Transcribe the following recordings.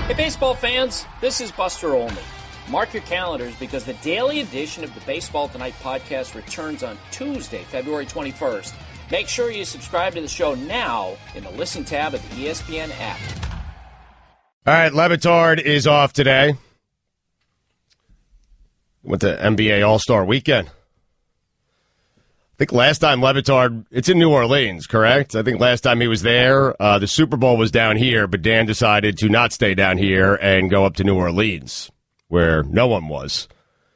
Hey, baseball fans, this is Buster Olney. Mark your calendars because the daily edition of the Baseball Tonight podcast returns on Tuesday, February 21st. Make sure you subscribe to the show now in the Listen tab of the ESPN app. All right, Le Batard is off today. Went to NBA All-Star Weekend. I think last time Le Batard, it's in New Orleans, correct? I think last time he was there, the Super Bowl was down here, but Dan decided to not stay down here and go up to New Orleans, where no one was,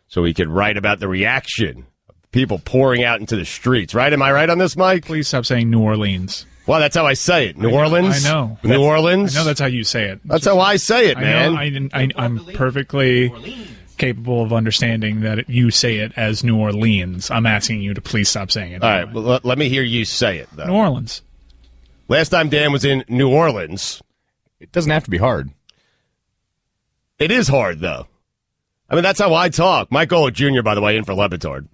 so he could write about the reaction of people pouring out into the streets, right? Am I right on this, Mike? Please stop saying New Orleans. Well, that's how I say it. New Orleans? I know. New Orleans? I know that's how you say it. That's how I say it, man. I'm perfectly capable of understanding that you say it as New Orleans. I'm asking you to please stop saying it. All right, well, let me hear you say it, though. New Orleans. Last time Dan was in New Orleans. It doesn't have to be hard. It is hard, though. I mean, that's how I talk. Mike Golic Jr., by the way, in for Le Batard.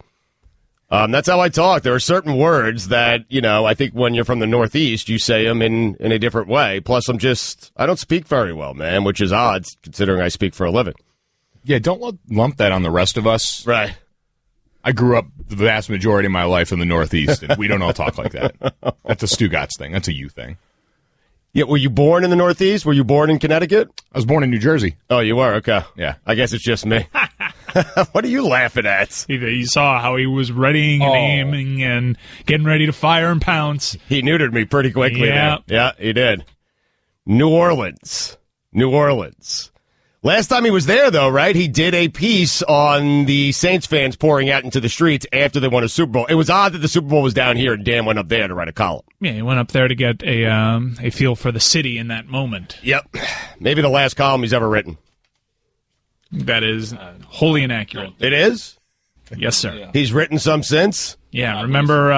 That's how I talk. There are certain words that, I think when you're from the Northeast, you say them in a different way. Plus, I don't speak very well, man, which is odd considering I speak for a living. Yeah, don't lump that on the rest of us. Right. I grew up the vast majority of my life in the Northeast, and we don't all talk like that. That's a Stugotz thing. That's a you thing. Yeah, were you born in the Northeast? Were you born in Connecticut? I was born in New Jersey. Oh, you were? Okay. Yeah. I guess it's just me. What are you laughing at? You saw how he was readying and aiming and getting ready to fire and pounce. He neutered me pretty quickly. Yeah. There. Yeah, he did. New Orleans. Last time he was there, though, right, he did a piece on the Saints fans pouring out into the streets after they won a Super Bowl. It was odd that the Super Bowl was down here and Dan went up there to write a column. Yeah, he went up there to get a feel for the city in that moment. Yep. Maybe the last column he's ever written. That is wholly inaccurate. It is? Yes, sir. Yeah. He's written some since? Yeah, remember,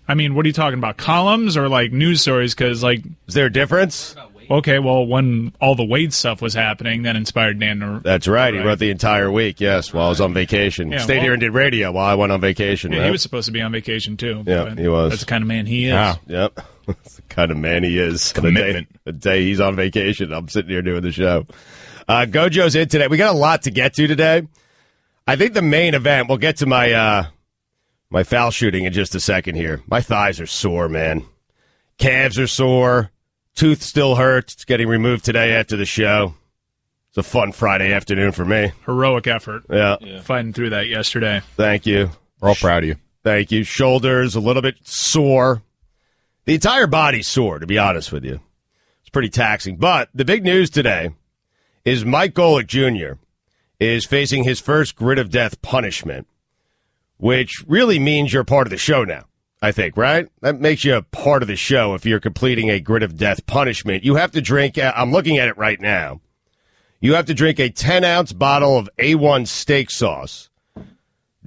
what are you talking about, columns or, news stories? Because, is there a difference? Okay, well, when all the Wade stuff was happening, that inspired Dan to... That's right. He wrote the entire week, yes, while I was on vacation. Yeah, Stayed here and did radio while I went on vacation. Yeah, right? He was supposed to be on vacation, too. Yeah, he was. That's the kind of man he is. Wow. Yep. That's the kind of man he is. Commitment. The day he's on vacation, I'm sitting here doing the show. Gojo's in today. We got a lot to get to today. I think the main event, we'll get to my foul shooting in just a second here. My thighs are sore, man. Calves are sore. Tooth still hurts. It's getting removed today after the show. It's a fun Friday afternoon for me. Heroic effort. Yeah. Fighting through that yesterday. Thank you. We're all proud of you. Thank you. Shoulders a little bit sore. The entire body's sore, to be honest with you. It's pretty taxing. But the big news today is Mike Golic Jr. is facing his first grid of death punishment, which really means you're part of the show now. I think, right? That makes you a part of the show if you're completing a grid of death punishment. You have to drink, I'm looking at it right now, you have to drink a 10-ounce bottle of A1 steak sauce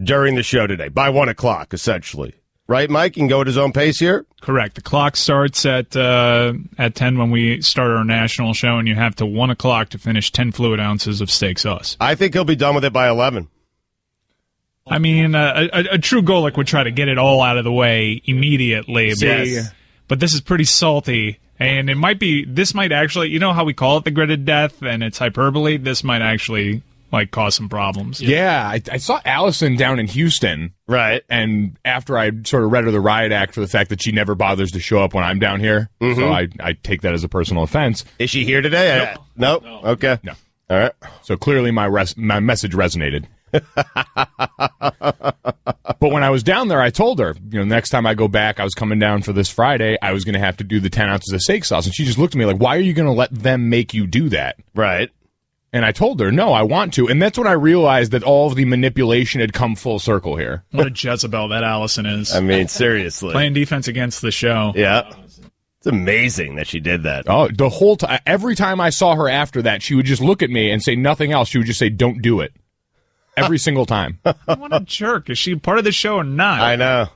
during the show today, by 1 o'clock, essentially. Right, Mike? You can go at his own pace here? Correct. The clock starts at 10 when we start our national show, and you have to 1 o'clock to finish 10 fluid ounces of steak sauce. I think he'll be done with it by 11. I mean, a true Golic would try to get it all out of the way immediately. Yes. But this is pretty salty, and this might actually, you know how we call it the grid of death, and it's hyperbole? This might actually, cause some problems. Yeah, I saw Allison down in Houston. Right. And after I sort of read her the riot act for the fact that she never bothers to show up when I'm down here, so I take that as a personal offense. Is she here today? Nope. No. Okay. No. All right. So clearly my message resonated. But when I was down there, I told her, next time I go back, I was coming down for this Friday, I was going to have to do the 10 ounces of steak sauce. And she just looked at me like, why are you going to let them make you do that? Right. And I told her, no, I want to. And that's when I realized that all of the manipulation had come full circle here. What a Jezebel that Allison is. I mean, seriously. Playing defense against the show. Yeah. It's amazing that she did that. Oh, the whole time. Every time I saw her after that, she would just look at me and say nothing else. She would just say, don't do it. Every single time. What a jerk. Is she part of the show or not? I know.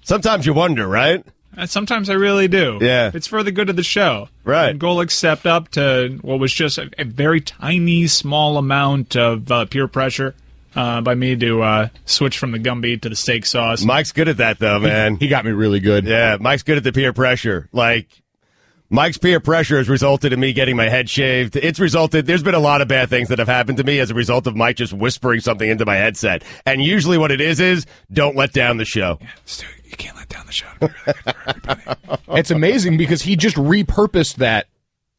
Sometimes you wonder, right? Sometimes I really do. Yeah. It's for the good of the show. Right. And Golic stepped up to what was just a very tiny, small amount of peer pressure by me to switch from the Gumby to the steak sauce. Mike's good at that, though, man. He got me really good. Yeah, Mike's good at the peer pressure. Mike's peer pressure has resulted in me getting my head shaved. There's been a lot of bad things that have happened to me as a result of Mike just whispering something into my headset. And usually what it is don't let down the show. Yeah, Stu, you can't let down the show. It'd be really good for everybody. It's amazing because he just repurposed that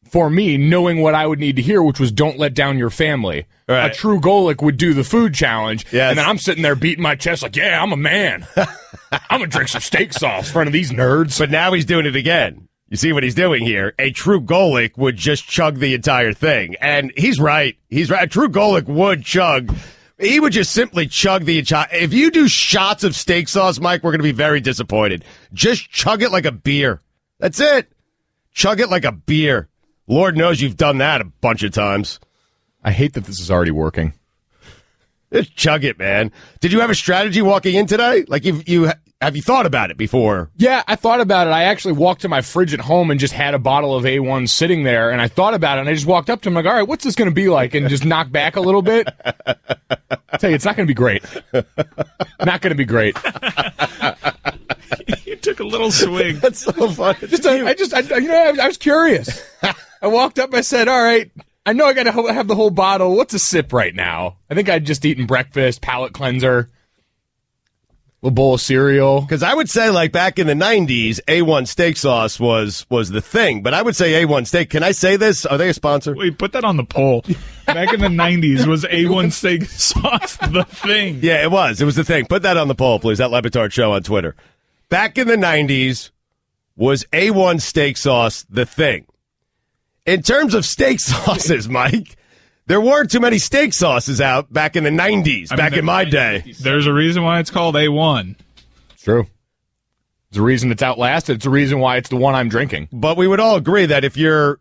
for me, knowing what I would need to hear, which was don't let down your family. Right. A true Golic would do the food challenge, yes. And then I'm sitting there beating my chest like, yeah, I'm a man. I'm going to drink some steak sauce in front of these nerds. But now he's doing it again. You see what he's doing here? A true Golic would just chug the entire thing. And he's right. He's right. A true Golic would chug. He would just simply chug the entire... If you do shots of steak sauce, Mike, we're going to be very disappointed. Just chug it like a beer. That's it. Chug it like a beer. Lord knows you've done that a bunch of times. I hate that this is already working. Just chug it, man. Did you have a strategy walking in today? Like, have you thought about it before? Yeah, I thought about it. I actually walked to my fridge at home and just had a bottle of A1 sitting there, and I thought about it, and I just walked up to him like, all right, what's this going to be like? And just knock back a little bit. I tell you, it's not going to be great. Not going to be great. You took a little swing. That's so funny. I was curious. I walked up, I said, all right, I know I got to have the whole bottle. What's a sip right now? I think I'd just eaten breakfast, palate cleanser, little bowl of cereal. Because I would say, like, back in the 90s, A1 steak sauce was the thing. But I would say A1 steak. Can I say this? Are they a sponsor? Wait, put that on the poll. Back in the 90s, was A1 steak sauce the thing? Yeah, it was. It was the thing. Put that on the poll, please. That Le Batard Show on Twitter. Back in the 90s, was A1 steak sauce the thing? In terms of steak sauces, Mike, there weren't too many steak sauces out back in the 90s, back in my day. There's a reason why it's called A1. It's true. There's a reason it's outlasted. It's a reason why it's the one I'm drinking. But we would all agree that if you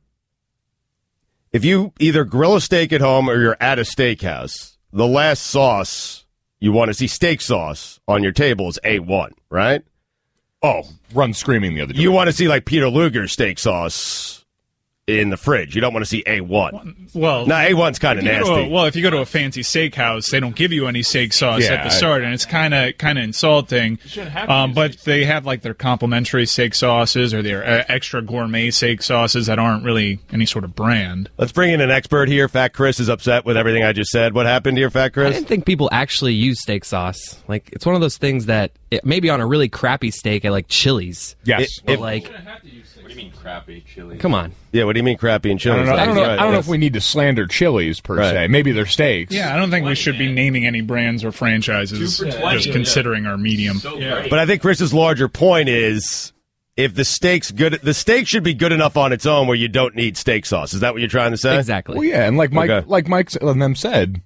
either grill a steak at home or you're at a steakhouse, the last sauce you want to see steak sauce on your table is A1, right? Oh, run screaming the other day. You want to see, like, Peter Luger's steak sauce in the fridge. You don't want to see A1. Well, no, A1's kind of nasty. Well, if you go to a fancy steakhouse, they don't give you any steak sauce at the start, and it's kind of insulting. But they have, like, their complimentary steak sauces or their extra gourmet steak sauces that aren't really any sort of brand. Let's bring in an expert here. Fat Chris is upset with everything I just said. What happened here, Fat Chris? I didn't think people actually use steak sauce. Like, it's one of those things that maybe on a really crappy steak at, like, Chili's. Yes. But, like... What do you mean crappy Chili's? Come on. Yeah, what do you mean crappy and Chili's? I don't know if we need to slander Chili's per se. Maybe they're steaks. Yeah, I don't think we should be naming any brands or franchises just considering our medium. But I think Chris's larger point is if the steak's good, the steak should be good enough on its own where you don't need steak sauce. Is that what you're trying to say? Exactly. Well, yeah, and like Mike and them said,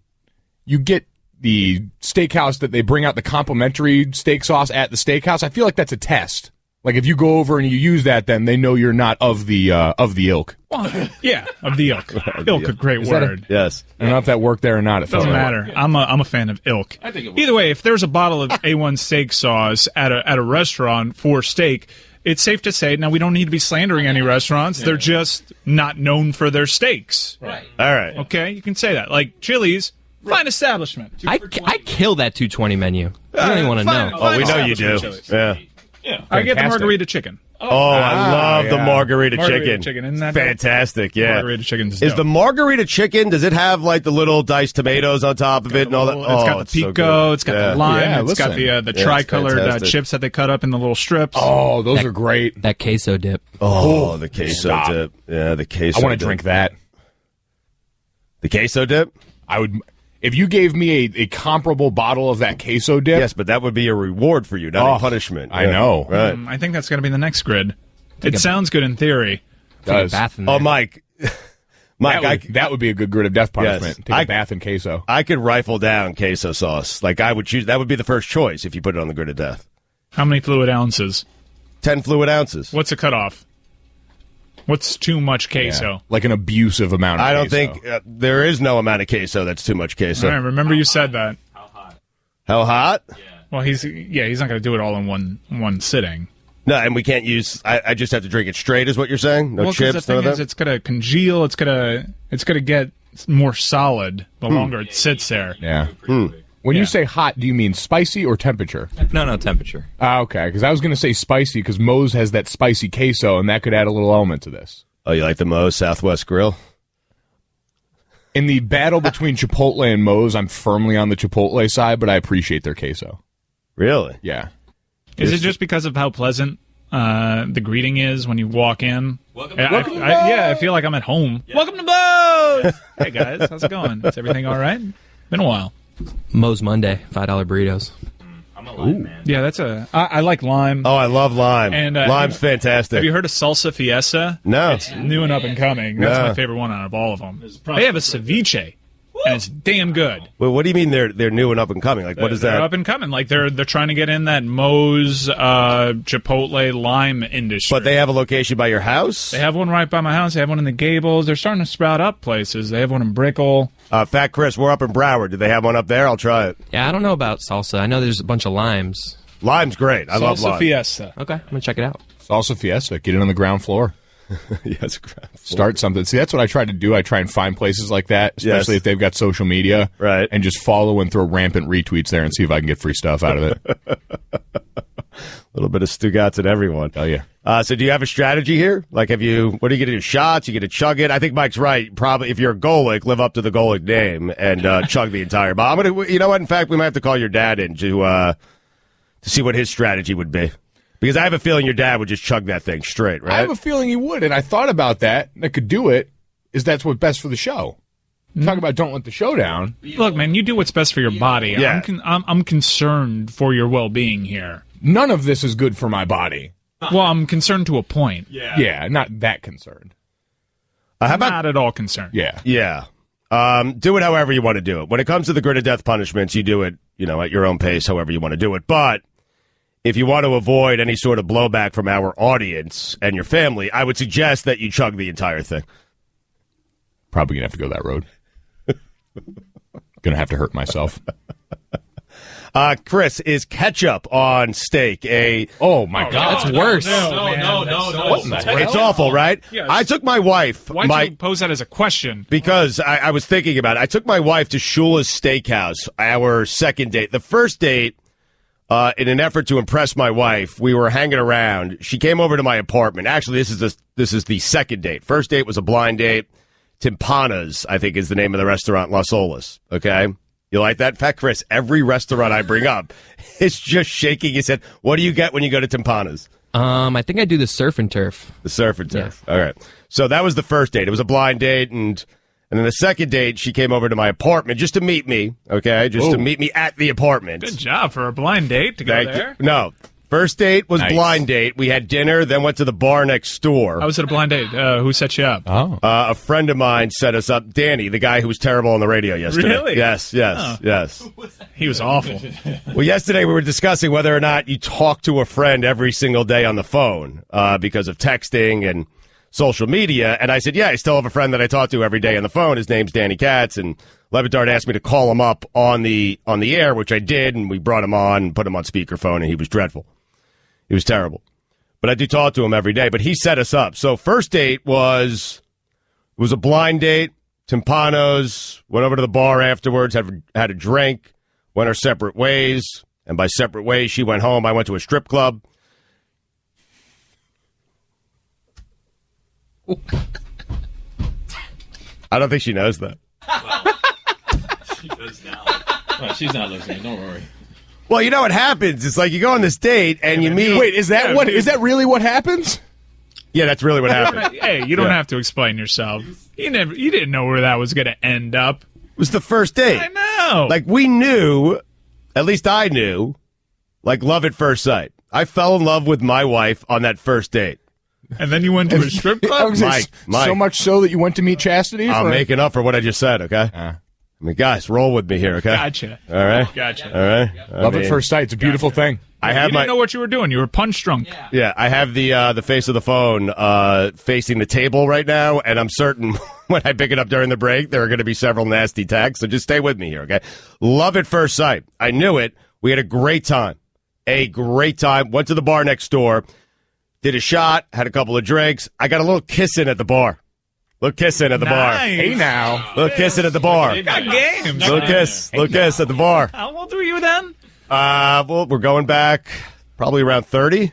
you get the steakhouse that they bring out the complimentary steak sauce at the steakhouse. I feel like that's a test. Like, if you go over and you use that, then they know you're not of the ilk. Well, yeah, of the ilk. Ilk, a great word. Yes. I don't know if that worked there or not. It doesn't matter. I'm a fan of ilk. I think it Either way, if there's a bottle of A1 steak sauce at a restaurant for steak, it's safe to say, now we don't need to be slandering any restaurants. They're just not known for their steaks. Right. All right. Okay, you can say that. Like Chili's, fine establishment. I kill that 220 menu. I don't even want to know. Oh, we know you do. Yeah. Yeah, I get the margarita chicken. Oh, I love the margarita chicken. Isn't that fantastic? Yeah, margarita chicken is the margarita chicken. Does it have like the little diced tomatoes on top of it and all that? It's got the pico. It's got the lime. It's got the tricolored chips that they cut up in the little strips. Oh, those are great. That queso dip. Oh, the queso dip. Yeah, the queso. I want to drink that. The queso dip. I would. If you gave me a comparable bottle of that queso dip... Yes, but that would be a reward for you, not a punishment. I know. Right. I think that's going to be the next grid. It sounds good in theory. Take a bath in there. Oh, Mike. That would be a good grid of death punishment. Yes. Take a bath in queso. I could rifle down queso sauce. Like, I would choose... That would be the first choice if you put it on the grid of death. How many fluid ounces? 10 fluid ounces. What's the cutoff? What's too much queso? Yeah, like an abusive amount of queso. I don't think there is no amount of queso that's too much queso. All right, remember you said that. How hot? Yeah. Well, he's not going to do it all in one sitting. No, and we can't use. I just have to drink it straight. Is what you're saying? No chips. The thing is, it's going to congeal. It's going to get more solid the longer it sits there. Yeah. When you say hot, do you mean spicy or temperature? No, temperature. Okay, because I was going to say spicy because Moe's has that spicy queso, and that could add a little element to this. Oh, you like the Moe's Southwest Grill? In the battle between Chipotle and Moe's, I'm firmly on the Chipotle side, but I appreciate their queso. Really? Yeah. Is it just because of how pleasant the greeting is when you walk in? Welcome I feel like I'm at home. Yeah. Welcome to Moe's! Hey, guys. How's it going? Is everything all right? Been a while. Moe's Monday, $5 burritos. I'm a lime man. Yeah, I like lime. Oh, I love lime. And, Lime's fantastic. Have you heard of Salsa Fiesta? No. It's new and up and coming. That's No. my favorite one out of all of them. They have a ceviche, and it's damn good. Well, what do you mean they're new and up and coming? Like, what is They're that? up and coming. Like they're trying to get in that Moe's Chipotle lime industry. But they have a location by your house? They have one right by my house. They have one in the Gables. They're starting to sprout up places. They have one in Brickell. Fat Chris, we're up in Broward. Do they have one up there? I'll try it. Yeah, I don't know about salsa. I know there's a bunch of limes. Lime's great. I love Salsa lime. Fiesta. Okay, I'm going to check it out. Salsa Fiesta. Get it on the ground floor. Yes, Start something. See, that's what I try to do. I try and find places like that, especially Yes. if they've got social media. Right. And just follow and throw rampant retweets there and see if I can get free stuff out of it. A little bit of Stugotz in everyone. Oh, yeah. So do you have a strategy here? Like, what are you going to do? Shots? You going to chug it? I think Mike's right. Probably, if you're a Golic, live up to the Golic name and chug the entire bottle. I'm going to, you know what? In fact, we might have to call your dad in to see what his strategy would be. Because I have a feeling your dad would just chug that thing straight, right? I have a feeling he would, and I thought about that. And I could do it. Is that's what's best for the show? Talk about don't let the show down. Look, man, you do what's best for your body. Yeah. I'm concerned for your well-being here. None of this is good for my body. Well, I'm concerned to a point. Yeah, not that concerned. How about Not at all concerned. Yeah. Yeah. Do it however you want to do it. When it comes to the grit of death punishments, you do it, at your own pace, however you want to do it. But if you want to avoid any sort of blowback from our audience and your family, I would suggest that you chug the entire thing. Probably going to have to go that road. Going to have to hurt myself. Chris, is ketchup on steak Oh, my God. That's worse. What in the hell? It's awful, right? Yes. I took my wife. Why'd you pose that as a question? Because I was thinking about it. I took my wife to Shula's Steakhouse, our second date. The first date, in an effort to impress my wife, we were hanging around. She came over to my apartment. Actually, this is the second date. First date was a blind date. Timpana's, I think, is the name of the restaurant, Las Olas. Okay? You like that? Fat Chris, every restaurant I bring up is just shaking his head. What do you get when you go to Timpana's? I think I do the surf and turf. The surf and turf. Yeah. All right. So that was the first date. It was a blind date, and then the second date, she came over to my apartment just to meet me, okay? Just to meet me at the apartment. Good job for a blind date to go there. No. First date was Nice. blind date. We had dinner, then went to the bar next door. I was at a blind date. Who set you up? Oh. A friend of mine set us up. Danny, the guy who was terrible on the radio yesterday. Really? Yes. He was awful. Well, yesterday we were discussing whether or not you talk to a friend every single day on the phone because of texting and social media. And I said, yeah, I still have a friend that I talk to every day on the phone. His name's Danny Katz. And Le Batard asked me to call him up on the air, which I did. And we brought him on and put him on speakerphone, and he was dreadful. He was terrible. But I do talk to him every day. But he set us up. So first date was a blind date. Timpano's, went over to the bar afterwards, had a drink, went our separate ways. And by separate ways, she went home. I went to a strip club. I don't think she knows that. She does now. Well, she's not listening. Don't worry. Well, you know what happens? It's like you go on this date and you meet. Wait, is that is that really what happens? Yeah, that's really what happened. Hey, you don't have to explain yourself. You didn't know where that was going to end up. It was the first date. I know. Like, we knew, at least I knew, like love at first sight. I fell in love with my wife on that first date. And then you went to a strip I club? was gonna say, Mike. So much so that you went to meet Chastity? I'm making up for what I just said, okay? I mean, guys, roll with me here, okay? Gotcha. All right? Gotcha. All right? Love at first sight. It's a beautiful thing. I You have didn't know what you were doing. You were punch drunk. Yeah, I have the face of the phone facing the table right now, and I'm certain when I pick it up during the break, there are going to be several nasty texts, so just stay with me here, okay? Love at first sight. I knew it. We had a great time. Went to the bar next door, did a shot, had a couple of drinks. I got a little kiss in at the bar. Little kissing at the bar. Hey now. Little kissing at the bar. Got games. Little kiss at the bar. How old were you then? Well, we're going back probably around 30.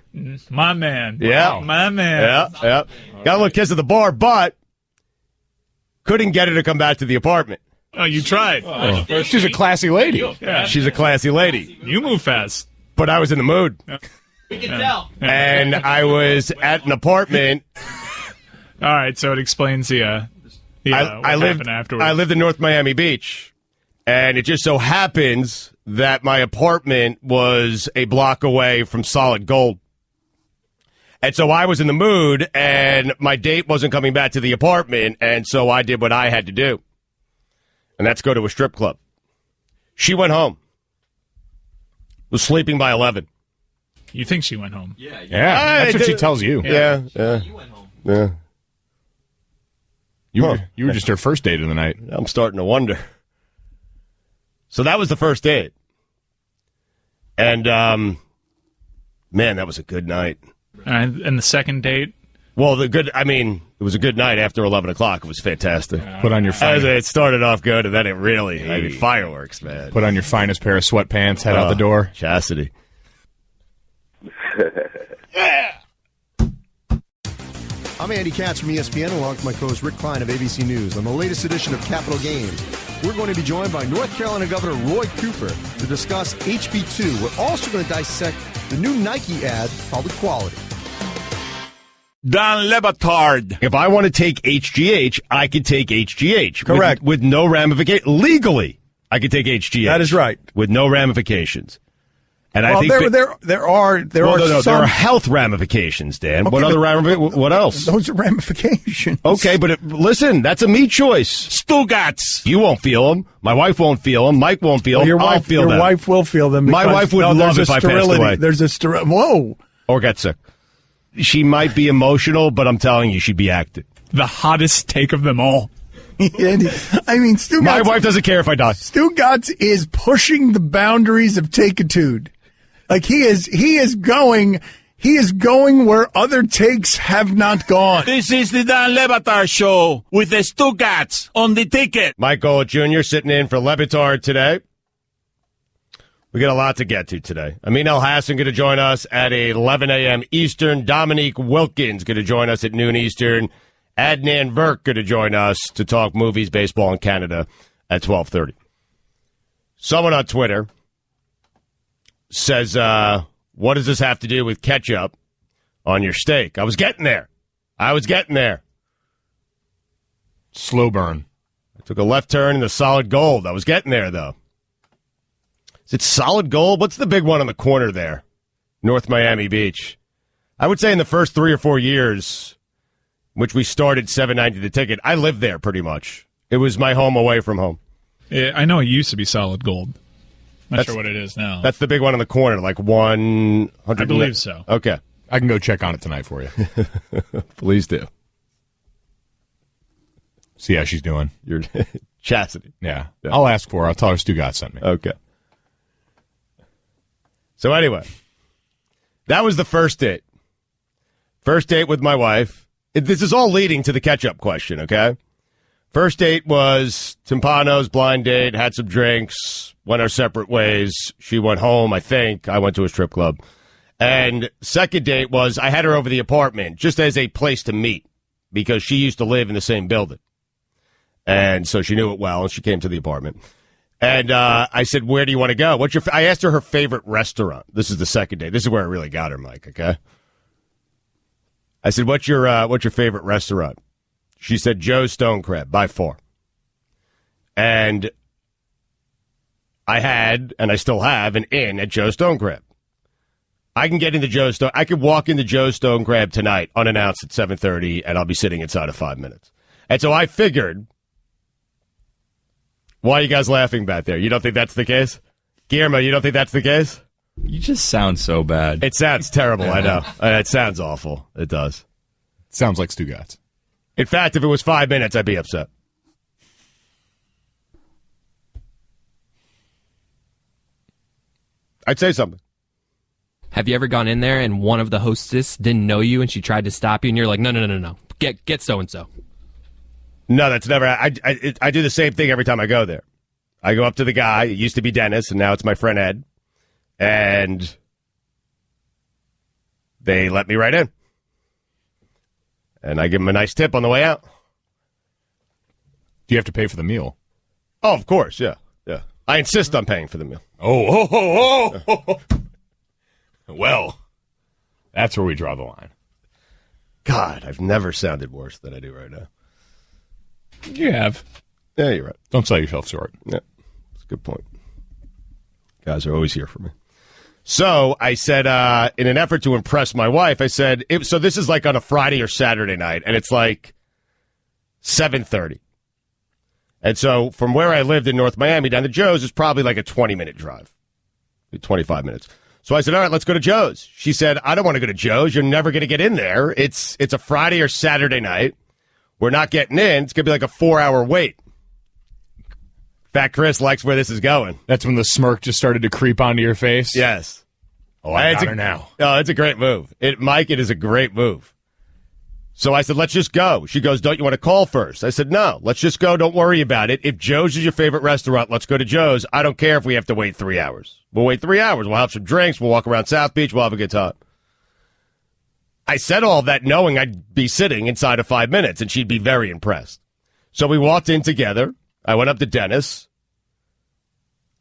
My man. Yeah. Wow. My man. Yeah. Got a little kiss at the bar, but couldn't get her to come back to the apartment. Oh, you tried. She's a classy lady. Yeah. She's a classy lady. You move fast. But I was in the mood. We can tell. And I was at an apartment. All right, so it explains what happened afterwards. I lived in North Miami Beach, and it just so happens that my apartment was a block away from Solid Gold. And so I was in the mood, and my date wasn't coming back to the apartment, and so I did what I had to do. And that's go to a strip club. She went home. Was sleeping by 11. You think she went home? Yeah, that's what she tells you. Yeah. You went home. Yeah. You were just her first date of the night. I'm starting to wonder. So that was the first date. And, man, that was a good night. And the second date? Well, it was a good night after 11 o'clock. It was fantastic. Put on your finest, It started off good, and then it really, fireworks, man. put on your finest pair of sweatpants, head out the door. Chastity. I'm Andy Katz from ESPN, along with my co-host Rick Klein of ABC News. On the latest edition of Capital Games, we're going to be joined by North Carolina Governor Roy Cooper to discuss HB2. We're also going to dissect the new Nike ad called Equality. Dan Le Batard. If I want to take HGH, I could take HGH. Correct. With no ramifications. Legally, I could take HGH. That is right. With no ramifications. And Well, I think there are there some are health ramifications, Dan. Okay, What other ramifications? What else? those are ramifications. Okay, but listen, that's a me choice. Stugotz. You won't feel them. My wife won't feel them. Mike won't feel them. I'll feel your them. wife will feel them. My because- wife would no, love there's if a I passed sterility. away. There's a whoa. Or get sick. She might be emotional, but I'm telling you, she'd be active. The hottest take of them all. I mean, My wife doesn't care if I die. Stugotz is pushing the boundaries of takeitude. Like he is going where other takes have not gone. This is the Dan Le Batard Show with the Stugotz on the ticket. Mike Golic Jr. sitting in for Le Batard today. We got a lot to get to today. Amin El-Hassan going to join us at 11 a.m. Eastern. Dominique Wilkins going to join us at noon Eastern. Adnan Virk going to join us to talk movies, baseball, and Canada at 12:30. Someone on Twitter says, what does this have to do with ketchup on your steak? I was getting there. Slow burn. I took a left turn into Solid Gold. I was getting there, though. Is it Solid Gold? What's the big one on the corner there? North Miami Beach. I would say in the first 3 or 4 years, which we started $7.90 the ticket, I lived there pretty much. It was my home away from home. Yeah, I know it used to be Solid Gold. Not sure what it is now. That's the big one on the corner, like 100. I believe so. Okay. I can go check on it tonight for you. Please do. See how she's doing. You're Chastity. Yeah. I'll ask for her. I'll tell her Stugotz sent me. Okay. So anyway, that was the first date. First date with my wife. This is all leading to the catch-up question, okay? First date was Timpano's blind date, had some drinks, went our separate ways. She went home, I think. I went to a strip club. And second date was I had her over the apartment just as a place to meet because she used to live in the same building. And so she knew it well, and she came to the apartment. And I said, where do you want to go? I asked her favorite restaurant. This is the second date. This is where I really got her, Mike, okay? I said, what's your favorite restaurant? She said, Joe's Stone Crab, by far. And I had, and I still have, an inn at Joe's Stone Crab. I can get into Joe's Stone. I could walk into Joe's Stone Crab tonight, unannounced at 7:30, and I'll be sitting inside of 5 minutes. And so I figured, why are you guys laughing back there? You don't think that's the case? Guillermo, you don't think that's the case? You just sound so bad. It sounds terrible, I know. It sounds awful. It does. Sounds like Stugotz. In fact, if it was 5 minutes, I'd be upset. I'd say something. Have you ever gone in there and one of the hostess didn't know you and she tried to stop you and you're like, no. Get so-and-so. No, that's never. I do the same thing every time I go there. I go up to the guy. It used to be Dennis, and now it's my friend Ed. And they let me right in. And I give them a nice tip on the way out. Do you have to pay for the meal? Oh, of course, yeah. I insist on paying for the meal. Oh. Well, that's where we draw the line. God, I've never sounded worse than I do right now. You have. Yeah, you're right. Don't sell yourself short. Yeah, that's a good point. Guys are always here for me. So I said, in an effort to impress my wife, I said, so this is like on a Friday or Saturday night, and it's like 7:30. And so from where I lived in North Miami down to Joe's is probably like a 20-minute drive, 25 minutes. So I said, all right, let's go to Joe's. She said, I don't want to go to Joe's. You're never going to get in there. It's a Friday or Saturday night. We're not getting in. It's going to be like a 4-hour wait. Fat Chris likes where this is going. That's when the smirk just started to creep onto your face? Yes. Oh, I got her now. Oh, it's a great move. Mike, it is a great move. So I said, let's just go. She goes, don't you want to call first? I said, no, let's just go. Don't worry about it. If Joe's is your favorite restaurant, let's go to Joe's. I don't care if we have to wait 3 hours. We'll wait 3 hours. We'll have some drinks. We'll walk around South Beach. We'll have a good time. I said all that knowing I'd be sitting inside of 5 minutes, and she'd be very impressed. So we walked in together. I went up to Dennis.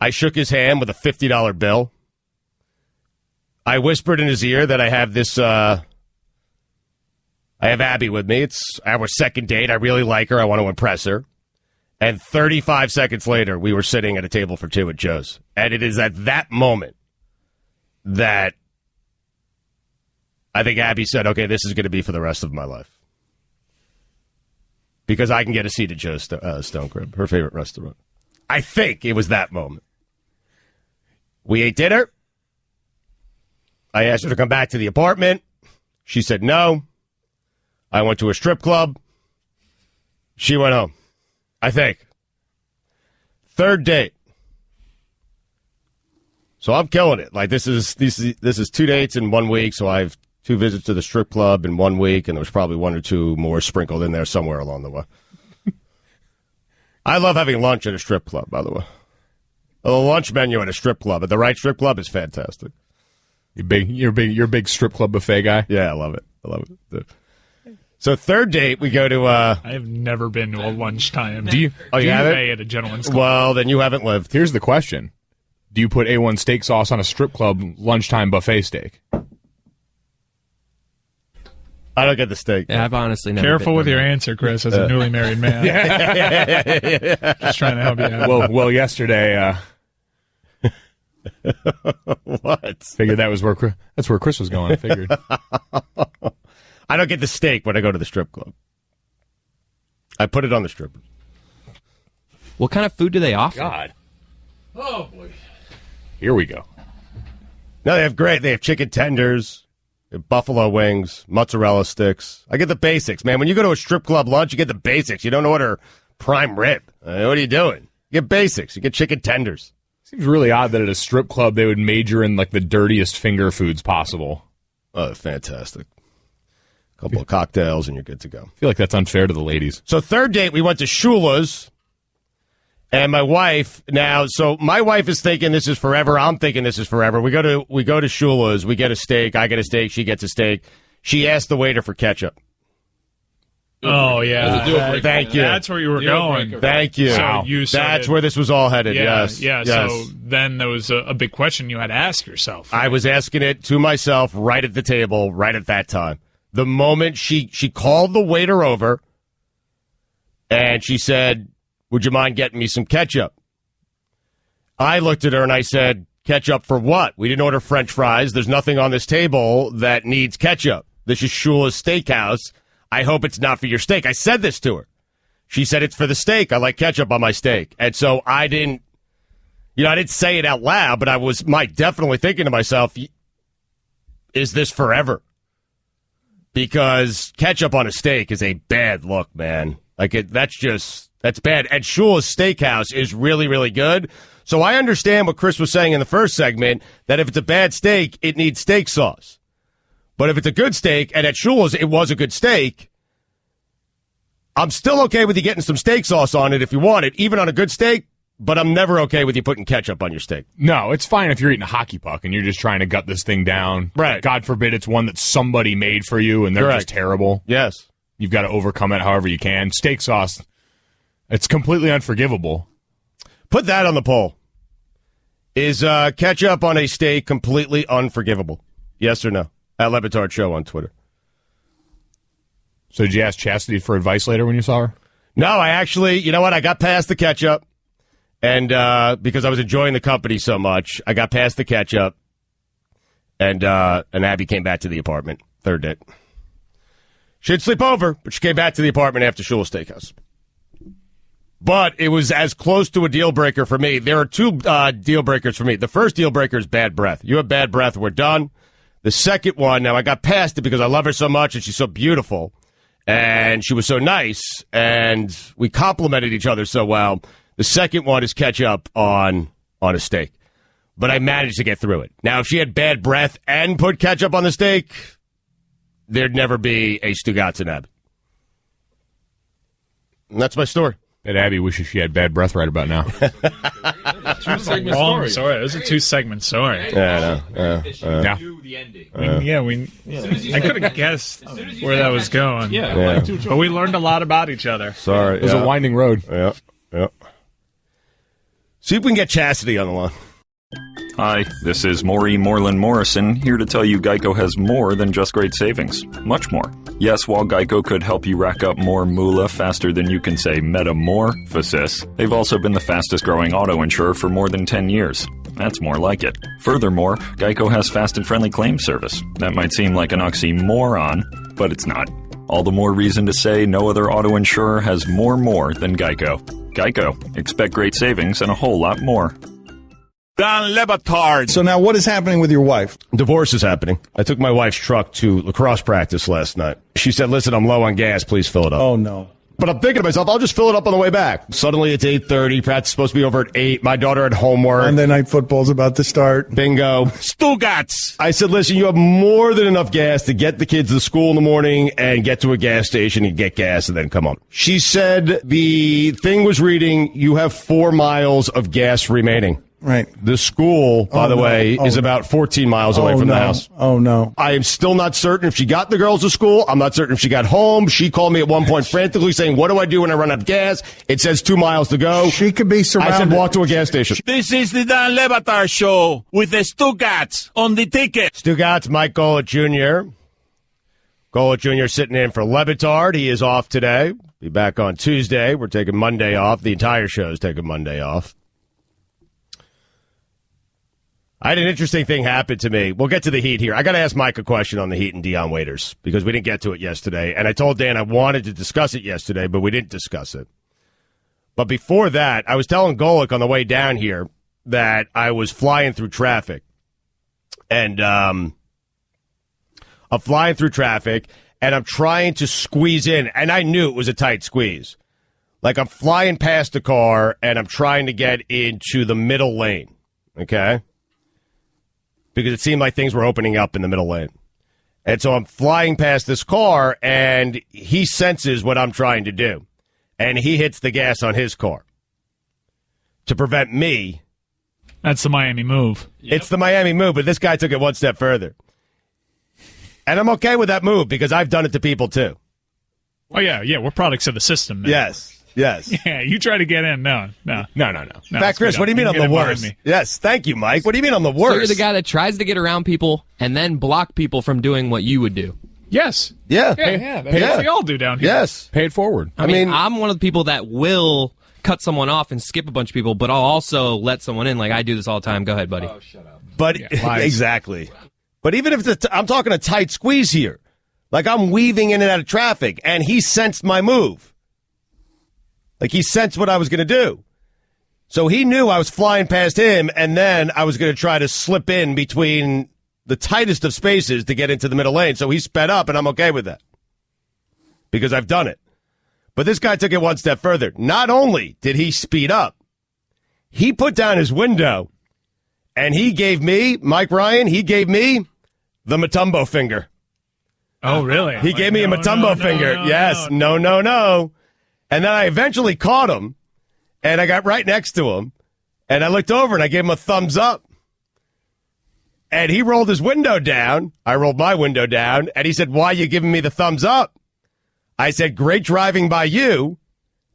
I shook his hand with a $50 bill. I whispered in his ear that I have this, I have Abby with me. It's our second date. I really like her. I want to impress her. And 35 seconds later, we were sitting at a table for two at Joe's. And it is at that moment that I think Abby said, okay, this is going to be for the rest of my life. Because I can get a seat at Joe's Stone Crib, her favorite restaurant. I think it was that moment. We ate dinner. I asked her to come back to the apartment. She said no. I went to a strip club. She went home. I think. Third date. So I'm killing it. Like this is 2 dates in 1 week. So I have 2 visits to the strip club in 1 week, and there was probably 1 or 2 more sprinkled in there somewhere along the way. I love having lunch at a strip club, by the way. The lunch menu at a strip club, at the right strip club, is fantastic. You're a big strip club buffet guy? Yeah, I love it. So third date, we go to... I have never been to a lunchtime you buffet at a gentleman's club. Well, then you haven't lived. Here's the question. Do you put A1 steak sauce on a strip club lunchtime buffet steak? I don't get the steak. Yeah, I've honestly never Careful with your answer, Chris, as a newly married man. Just trying to help you out. Well, yesterday... What? Figured that's where Chris was going. I figured. I don't get the steak when I go to the strip club. I put it on the strip. What kind of food do they offer? God. Oh, boy. Here we go. No, they have chicken tenders, they have buffalo wings, mozzarella sticks. I get the basics, man. When you go to a strip club lunch, you get the basics. You don't order prime rib. What are you doing? You get basics. You get chicken tenders. Seems really odd that at a strip club they would major in like the dirtiest finger foods possible. Oh, fantastic. A couple of cocktails and you're good to go. I feel like that's unfair to the ladies. So third date, we went to Shula's. And my wife so my wife is thinking this is forever. I'm thinking this is forever. We go to Shula's. We get a steak. I get a steak. She gets a steak. She asked the waiter for ketchup. Oh, yeah. Thank you. That's where you were going. Thank you. So That's where this was all headed. Yeah, yes. Yeah. Yes. So then there was a big question you had to ask yourself. I was asking it to myself right at the table, right at that time. The moment she called the waiter over and she said, would you mind getting me some ketchup? I looked at her and I said, ketchup for what? We didn't order French fries. There's nothing on this table that needs ketchup. This is Shula's Steakhouse. I hope it's not for your steak. I said this to her. She said it's for the steak. I like ketchup on my steak. And so I didn't say it out loud, but I was definitely thinking to myself, is this forever? Because ketchup on a steak is a bad look, man. That's bad. And Shula's Steakhouse is really, really good. So I understand what Chris was saying in the first segment, that if it's a bad steak, it needs steak sauce. But if it's a good steak, and at Shula's it was a good steak, I'm still okay with you getting some steak sauce on it if you want it, even on a good steak, but I'm never okay with you putting ketchup on your steak. No, it's fine if you're eating a hockey puck and you're just trying to gut this thing down. Right. God forbid it's one that somebody made for you and they're Correct. just terrible. Yes. You've got to overcome it however you can. Steak sauce, it's completely unforgivable. Put that on the poll. Is ketchup on a steak completely unforgivable? Yes or no? At Le Batard Show on Twitter. So did you ask Chastity for advice later when you saw her? No, I actually, you know what? I got past the ketchup, and because I was enjoying the company so much, I got past the ketchup, and Abby came back to the apartment. Third date. She'd sleep over, but she came back to the apartment after Shula Steakhouse. But it was as close to a deal breaker for me. There are two deal breakers for me. The first deal breaker is bad breath. You have bad breath, we're done. The second one, now I got past it because I love her so much and she's so beautiful. And she was so nice, and we complimented each other so well. The second one is ketchup on a steak. But I managed to get through it. Now, if she had bad breath and put ketchup on the steak, there'd never be a Stugotz in Abby. And that's my story. That Abby wishes she had bad breath right about now. Two-segment story. Sorry, it was a two-segment story. Yeah, I know. Yeah. The ending. I could have guessed where that was going. Yeah. But we learned a lot about each other. Sorry. It was a winding road. Yeah. See if we can get Chastity on the line. Hi, this is Maury Moreland Morrison, here to tell you Geico has more than just great savings. Much more. Yes, while Geico could help you rack up more moolah faster than you can say metamorphosis, they've also been the fastest growing auto insurer for more than 10 years. That's more like it. Furthermore, Geico has fast and friendly claims service. That might seem like an oxymoron, but it's not. All the more reason to say no other auto insurer has more than Geico. Geico. Expect great savings and a whole lot more. Dan Le Batard. So now what is happening with your wife? Divorce is happening. I took my wife's truck to lacrosse practice last night. She said, listen, I'm low on gas. Please fill it up. Oh, no. But I'm thinking to myself, I'll just fill it up on the way back. Suddenly it's 8:30. Practice is supposed to be over at 8. My daughter had homework. Monday Night Football's about to start. Bingo. Stugotz. I said, listen, you have more than enough gas to get the kids to school in the morning and get to a gas station and get gas and then come home. She said the thing was reading, you have 4 miles of gas remaining. Right. The school, by the way, is about 14 miles away from the house. Oh, no. I am still not certain if she got the girls to school. I'm not certain if she got home. She called me at one point frantically saying, what do I do when I run out of gas? It says 2 miles to go. She could be surrounded. I said, walk to a gas station. This is the Dan Le Batard Show with the Stugotz on the ticket. Stugotz, Mike Golic Jr. Golic Jr. sitting in for Le Batard. He is off today. Be back on Tuesday. We're taking Monday off. The entire show is taking Monday off. I had an interesting thing happen to me. We'll get to the Heat here. I got to ask Mike a question on the Heat and Dion Waiters because we didn't get to it yesterday. And I told Dan I wanted to discuss it yesterday, but we didn't discuss it. But before that, I was telling Golic on the way down here that I was flying through traffic. And I'm flying through traffic, and I'm trying to squeeze in. And I knew it was a tight squeeze. Like I'm flying past the car, and I'm trying to get into the middle lane. Okay? Because it seemed like things were opening up in the middle lane. And so I'm flying past this car, and he senses what I'm trying to do. And he hits the gas on his car to prevent me. That's the Miami move. Yep. It's the Miami move, but this guy took it one step further. And I'm okay with that move because I've done it to people, too. Oh, yeah, we're products of the system, man. Yes. Yeah, you try to get in. No. In fact, Chris, what do you mean I'm the worst? Yes, thank you, Mike. What do you mean I'm the worst? So you're the guy that tries to get around people and then block people from doing what you would do. Yes. Yeah. That's what we all do down here. Yes. Pay it forward. I mean, I'm one of the people that will cut someone off and skip a bunch of people, but I'll also let someone in. Like, I do this all the time. Go ahead, buddy. Oh, shut up. But exactly. But even if I'm talking a tight squeeze here, like I'm weaving in and out of traffic, and he sensed my move. Like he sensed what I was going to do. So he knew I was flying past him, and then I was going to try to slip in between the tightest of spaces to get into the middle lane. So he sped up, and I'm okay with that because I've done it. But this guy took it one step further. Not only did he speed up, he put down his window, and he gave me, Mike Ryan, the Matumbo finger. Oh, really? He gave me a Matumbo finger. Yes. No. And then I eventually caught him, and I got right next to him, and I looked over and I gave him a thumbs up. And he rolled his window down. I rolled my window down, and he said, "Why are you giving me the thumbs up?" I said, "Great driving by you,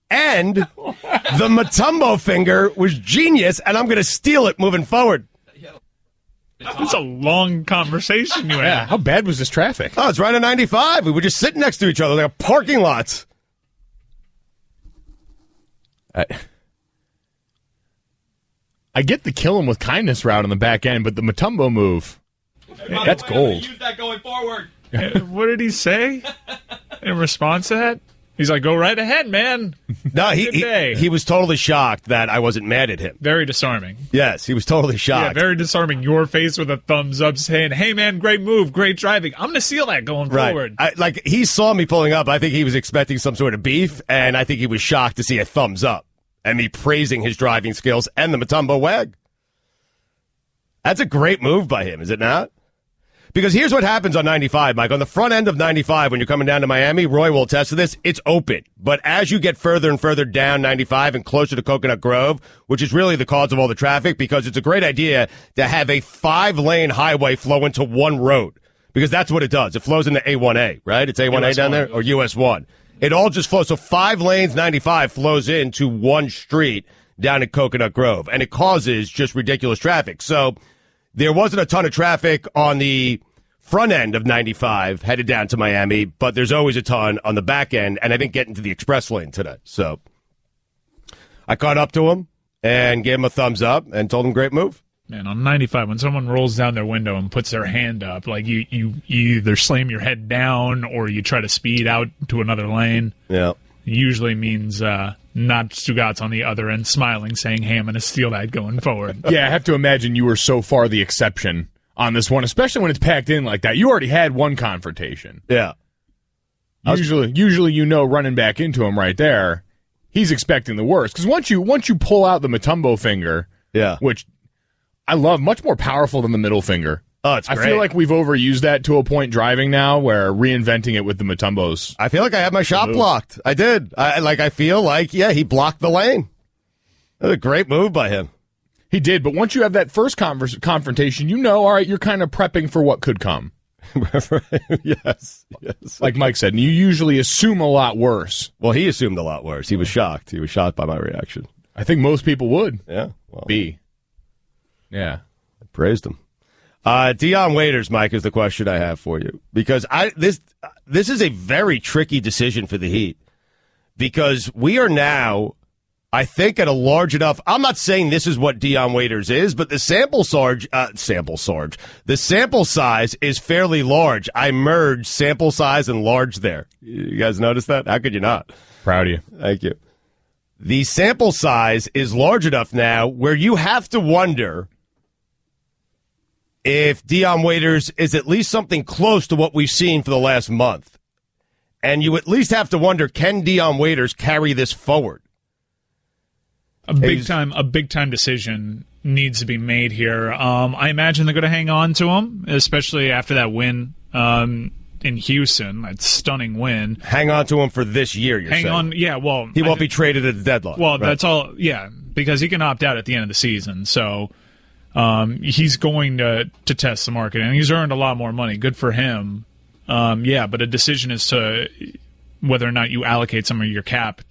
and the Matumbo finger was genius, and I'm going to steal it moving forward." It's a long conversation you had. Yeah, how bad was this traffic? Oh, it's right on 95. We were just sitting next to each other like a parking lot. I get the kill him with kindness route on the back end, but the Matumbo move, that's gold. Use that going forward. What did he say in response to that? He's like, "Go right ahead, man." No, he was totally shocked that I wasn't mad at him. Very disarming. Yes, he was totally shocked. Yeah, very disarming. Your face with a thumbs up saying, "Hey, man, great move, great driving. I'm going to steal that going forward." Like, he saw me pulling up. I think he was expecting some sort of beef, and I think he was shocked to see a thumbs up and me praising his driving skills and the Matumbo wag. That's a great move by him, is it not? Because here's what happens on 95, Mike. On the front end of 95, when you're coming down to Miami, Roy will attest to this, it's open. But as you get further and further down 95 and closer to Coconut Grove, which is really the cause of all the traffic, because it's a great idea to have a 5-lane highway flow into one road. Because that's what it does. It flows into A1A, right? It's A1A down there? Or US 1. It all just flows. So 5 lanes, 95 flows into one street down at Coconut Grove. And it causes just ridiculous traffic. So there wasn't a ton of traffic on the front end of 95 headed down to Miami, but there's always a ton on the back end, and I didn't get into the express lane today. So I caught up to him and gave him a thumbs up and told him great move. Man, on 95, when someone rolls down their window and puts their hand up, like you either slam your head down or you try to speed out to another lane. Yeah. It usually means not Stugotz on the other end smiling, saying, "Hey, I'm going to steal that going forward." Yeah, I have to imagine you were so far the exception on this one, especially when it's packed in like that. You already had one confrontation. Yeah. Usually, running back into him right there, he's expecting the worst. Because once you pull out the Matumbo finger, which I love, much more powerful than the middle finger. Oh, it's great. I feel like we've overused that to a point driving now, where reinventing it with the Matumbos. I feel like I had my shot blocked. I did. I feel like, he blocked the lane. That was a great move by him. He did, but once you have that first confrontation, all right, you're kind of prepping for what could come. Yes. Like Mike said, and you usually assume a lot worse. Well, he assumed a lot worse. He was shocked. He was shocked by my reaction. I think most people would. Yeah. Well, Yeah. I praised him. Dion Waiters, Mike, is the question I have for you. Because this is a very tricky decision for the Heat. Because we are now, I think, at a large enough. I'm not saying this is what Dion Waiters is, but the sample size is fairly large. I merged sample size and large there. You guys notice that? How could you not? Proud of you. Thank you. The sample size is large enough now where you have to wonder if Dion Waiters is at least something close to what we've seen for the last month. And you at least have to wonder, can Dion Waiters carry this forward? A big time decision needs to be made here. I imagine they're going to hang on to him, especially after that win in Houston, that stunning win. Hang on to him for this year, you're saying? Hang on, yeah, well... He won't be traded at the deadline. Well, That's all, yeah, because he can opt out at the end of the season, so he's going to test the market, and he's earned a lot more money. Good for him. But a decision as to whether or not you allocate some of your cap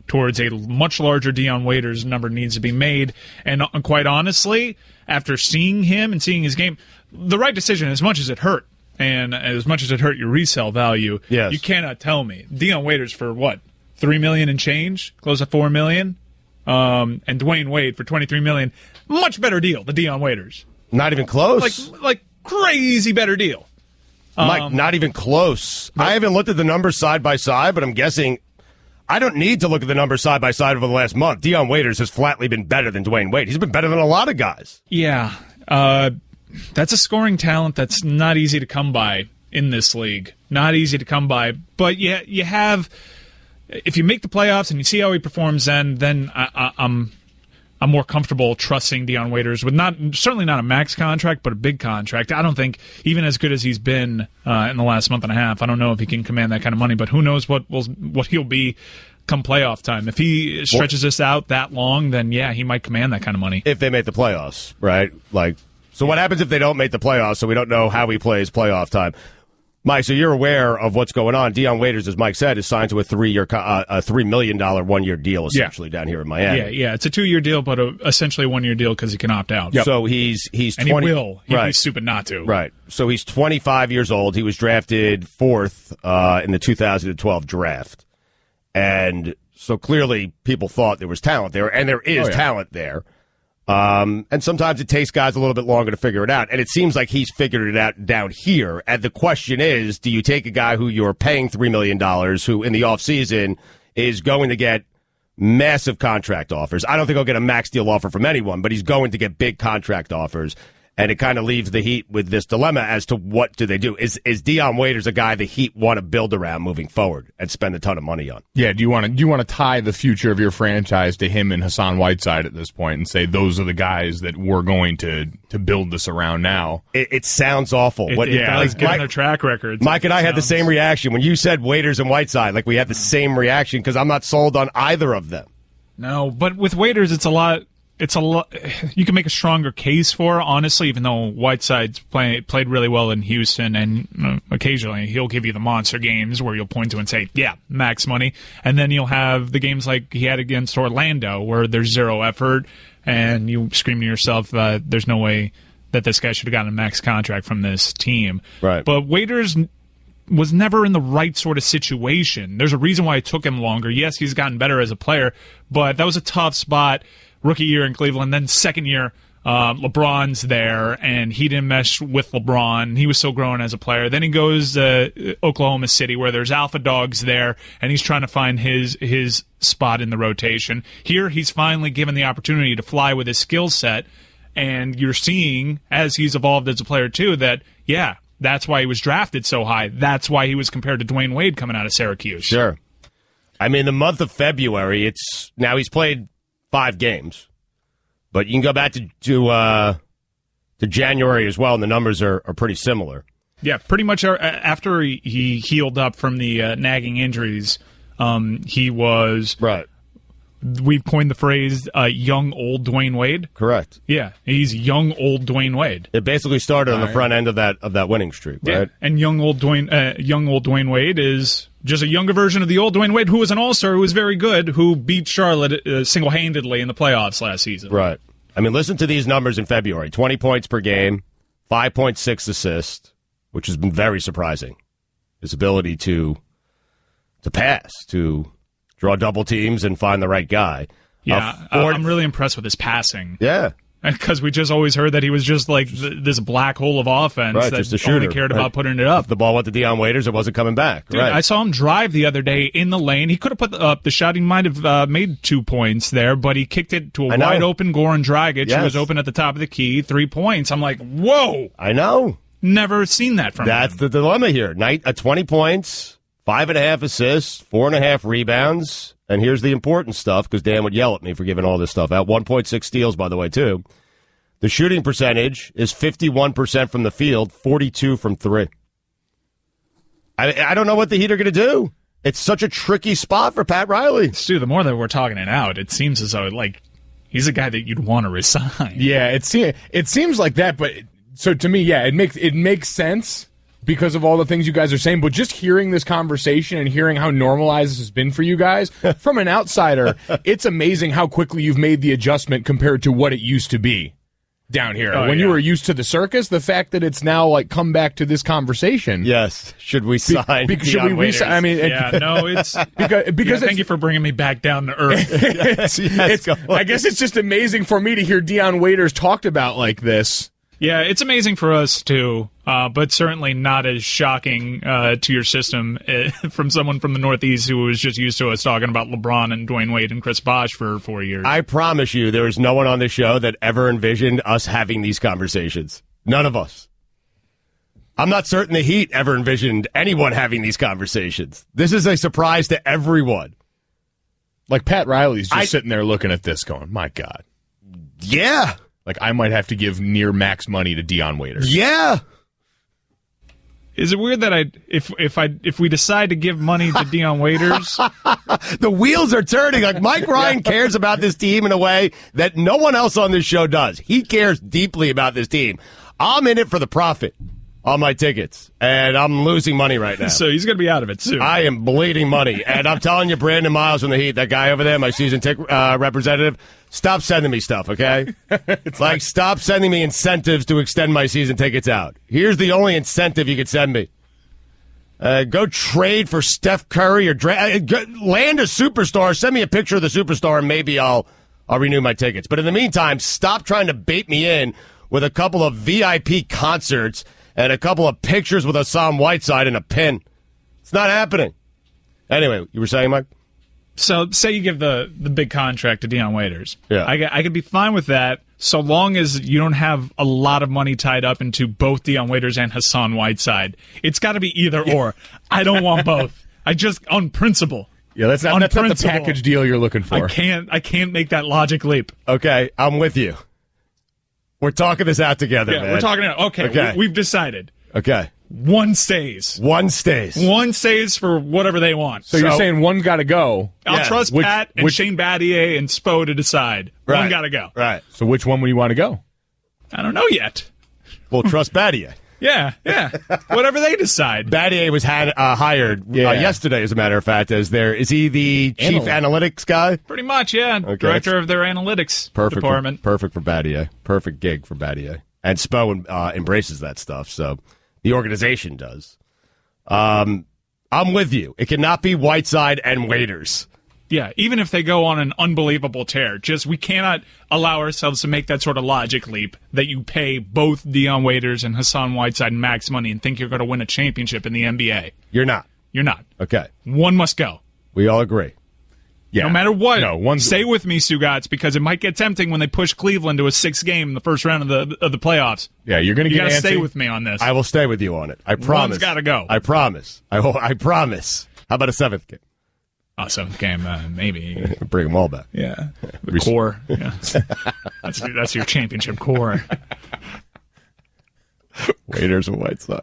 towards a much larger Dion Waiters number needs to be made, and quite honestly, after seeing him and seeing his game, the right decision, as much as it hurt, and as much as it hurt your resale value, yes. You cannot tell me Dion Waiters for what, $3 million and change, close to $4 million, and Dwayne Wade for $23 million, much better deal than Dion Waiters. Not even close. Like crazy better deal. Mike, not even close. I haven't looked at the numbers side by side, but I'm guessing I don't need to look at the numbers side by side over the last month. Dion Waiters has flatly been better than Dwayne Wade. He's been better than a lot of guys. Yeah. That's a scoring talent that's not easy to come by in this league. Not easy to come by. But you have, if you make the playoffs and you see how he performs, then I'm more comfortable trusting Dion Waiters with certainly not a max contract, but a big contract. I don't think, even as good as he's been in the last month and a half, I don't know if he can command that kind of money, but who knows what he'll be come playoff time. If he stretches this out that long, then yeah, he might command that kind of money. If they make the playoffs, right? So what happens if they don't make the playoffs, so we don't know how he plays playoff time? Mike, so you're aware of what's going on. Dion Waiters, as Mike said, is signed to a $3 million one-year deal, essentially, down here in Miami. Yeah, it's a 2-year deal, but essentially a 1-year deal because he can opt out. Yep. So he's 20. And he will. He'd be stupid not to. Right. So he's 25 years old. He was drafted 4th in the 2012 draft. And so clearly people thought there was talent there, and there is talent there. And sometimes it takes guys a little bit longer to figure it out. And it seems like he's figured it out down here. And the question is, do you take a guy who you're paying $3 million, who in the offseason is going to get massive contract offers? I don't think he'll get a max deal offer from anyone, but he's going to get big contract offers. And it kind of leaves the Heat with this dilemma as to what do they do. Is Dion Waiters a guy the Heat want to build around moving forward and spend a ton of money on? Yeah, do you want to tie the future of your franchise to him and Hassan Whiteside at this point and say those are the guys that we're going to build this around now? It sounds awful. Given their track records. Mike and I had the same reaction. When you said Waiters and Whiteside, we had the same reaction because I'm not sold on either of them. No, but with Waiters, it's a lot. You can make a stronger case for, honestly, even though Whiteside's played really well in Houston, and occasionally he'll give you the monster games where you'll point to and say, yeah, max money. And then you'll have the games like he had against Orlando where there's zero effort, and you scream to yourself, there's no way that this guy should have gotten a max contract from this team. Right. But Waiters was never in the right sort of situation. There's a reason why it took him longer. Yes, he's gotten better as a player, but that was a tough spot. Rookie year in Cleveland, then second year, LeBron's there, and he didn't mesh with LeBron. He was still growing as a player. Then he goes to Oklahoma City, where there's alpha dogs there, and he's trying to find his spot in the rotation. Here, he's finally given the opportunity to fly with his skill set, and you're seeing, as he's evolved as a player too, that, yeah, that's why he was drafted so high. That's why he was compared to Dwayne Wade coming out of Syracuse. Sure. I mean, the month of February, now he's played 5 games, but you can go back to January as well, and the numbers are pretty similar. Yeah, pretty much after he healed up from the nagging injuries, he was right. We've coined the phrase "young old Dwayne Wade." Correct. Yeah, he's young old Dwayne Wade. It basically started on the front end of that winning streak, right? Yeah. And young old Dwayne Wade is just a younger version of the old Dwayne Wade, who was an all-star, who was very good, who beat Charlotte single-handedly in the playoffs last season. Right. I mean, listen to these numbers in February: 20 points per game, 5.6 assists, which has been very surprising. His ability to pass, to draw double teams and find the right guy. Yeah, I'm really impressed with his passing. Yeah. Because we just always heard that he was just like this black hole of offense that just a shooter, only cared about putting it up. If the ball went to Dion Waiters, it wasn't coming back. Dude, right. I saw him drive the other day in the lane. He could have put up the shot. He might have made 2 points there, but he kicked it to a wide-open Goran Dragic, who was open at the top of the key, 3 points. I'm like, whoa! I know. Never seen that from him. That's the dilemma here. 20 points, 5.5 assists, 4.5 rebounds, and here's the important stuff, because Dan would yell at me for giving all this stuff out. 1.6 steals, by the way, too. The shooting percentage is 51% from the field, 42 from 3. I don't know what the Heat are going to do. It's such a tricky spot for Pat Riley. Stu, the more that we're talking it out, it seems as though he's a guy that you'd want to resign. Yeah, it seems like that, but so to me, yeah, it makes sense because of all the things you guys are saying, but just hearing this conversation and hearing how normalized this has been for you guys, from an outsider, it's amazing how quickly you've made the adjustment compared to what it used to be down here. When you were used to the circus, the fact that it's now come back to this conversation. Yes. Should we sign? Should we resign? I mean, it's because thank you for bringing me back down to earth. I guess it's just amazing for me to hear Dion Waiters talked about like this. Yeah, it's amazing for us too, but certainly not as shocking to your system from someone from the Northeast who was just used to us talking about LeBron and Dwayne Wade and Chris Bosh for 4 years. I promise you, there is no one on this show that ever envisioned us having these conversations. None of us. I'm not certain the Heat ever envisioned anyone having these conversations. This is a surprise to everyone. Like Pat Riley's just sitting there looking at this going, my God. Yeah. I might have to give near max money to Dion Waiters. Yeah. Is it weird that if we decide to give money to Dion Waiters, the wheels are turning? Like Mike Ryan cares about this team in a way that no one else on this show does. He cares deeply about this team. I'm in it for the profit on my tickets, and I'm losing money right now. So he's going to be out of it soon. I am bleeding money, and I'm telling you, Brandon Miles from the Heat, that guy over there, my season ticket representative, stop sending me stuff, okay? It's like, stop sending me incentives to extend my season tickets out. Here's the only incentive you could send me. Go trade for Steph Curry or land a superstar. Send me a picture of the superstar, and maybe I'll renew my tickets. But in the meantime, stop trying to bait me in with a couple of VIP concerts and a couple of pictures with Hassan Whiteside and a pin. It's not happening. Anyway, you were saying, Mike? So say you give the big contract to Dion Waiters. Yeah. I could be fine with that so long as you don't have a lot of money tied up into both Dion Waiters and Hassan Whiteside. It's got to be either or. I don't want both. I just, on principle. Yeah, that's not the package deal you're looking for. I can't make that logic leap. Okay, I'm with you. We're talking this out together, man. We're talking out. Okay. We've decided. Okay. One stays. One stays. One stays for whatever they want. So you're saying one's got to go. I'll trust Pat and Shane Battier and Spo to decide. Right. One got to go. Right. So which one would you want to go? I don't know yet. Well, trust Battier. Yeah. Whatever they decide. Battier was hired yesterday, as a matter of fact, is he the chief analytics guy? Pretty much, yeah. Okay. Director of their analytics department. Perfect for Battier. Perfect gig for Battier. And Spo embraces that stuff, so the organization does. I'm with you. It cannot be Whiteside and Waiters. Yeah, even if they go on an unbelievable tear, we cannot allow ourselves to make that sort of logic leap that you pay both Dion Waiters and Hassan Whiteside max money and think you're going to win a championship in the NBA. You're not. You're not. Okay. One must go. We all agree. Yeah. No matter what, stay with me, Stugotz, because it might get tempting when they push Cleveland to a 6th game in the first round of the playoffs. Yeah, you're going to gotta stay with me on this. I will stay with you on it. I promise. One's got to go. I promise. I promise. How about a 7th game? Oh, 7th game, maybe. Bring them all back. Yeah. The core. Yeah. That's your championship core. Waiters and Whiteside.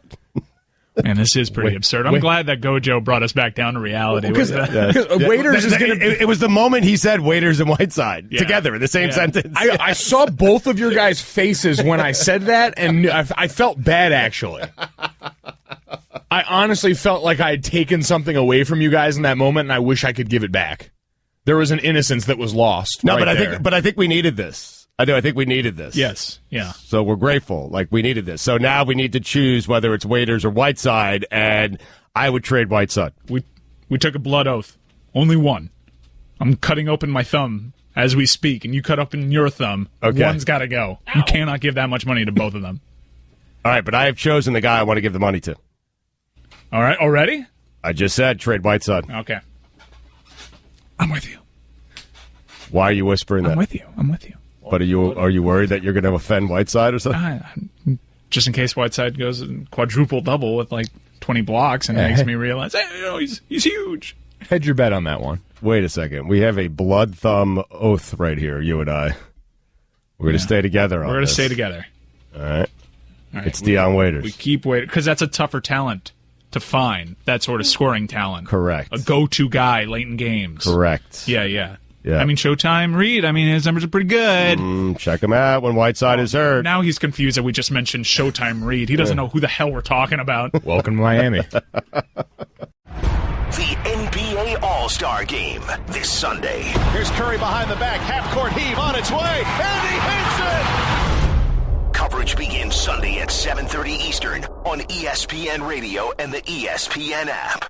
Man, this is pretty absurd. I'm glad that Gojo brought us back down to reality. Waiters is going to. It was the moment he said Waiters and Whiteside together in the same sentence. I saw both of your guys' faces when I said that, and I felt bad, actually. I honestly felt like I had taken something away from you guys in that moment, and I wish I could give it back. There was an innocence that was lost. No, but I think we needed this. I do. I think we needed this. Yes. Yeah. So we're grateful. Like, we needed this. So now we need to choose whether it's Waiters or Whiteside, and I would trade Whiteside. We took a blood oath. Only one. I'm cutting open my thumb as we speak, and you cut open your thumb. Okay. One's got to go. Ow. You cannot give that much money to both of them. All right, but I have chosen the guy I want to give the money to. All right. Already? I just said trade Whiteside. Okay. I'm with you. Why are you whispering that? I'm with you. But are you worried that you're going to offend Whiteside or something? Just in case Whiteside goes quadruple double with like 20 blocks and it makes me realize, he's huge. Hedge your bet on that one. Wait a second. We have a blood thumb oath right here, you and I. We're going to stay together on this. We're going to stay together. All right. It's Dion Waiters. We keep Waiters because that's a tougher talent to find, that sort of scoring talent. Correct. A go-to guy late in games. Correct. Yeah. I mean, Showtime Reed, his numbers are pretty good. Check him out when Whiteside is hurt. Now he's confused that we just mentioned Showtime Reed. He doesn't know who the hell we're talking about. Welcome to Miami. The NBA All-Star Game this Sunday. Here's Curry behind the back. Half-court heave on its way. And he hits it! Coverage begins Sunday at 7:30 Eastern on ESPN Radio and the ESPN app.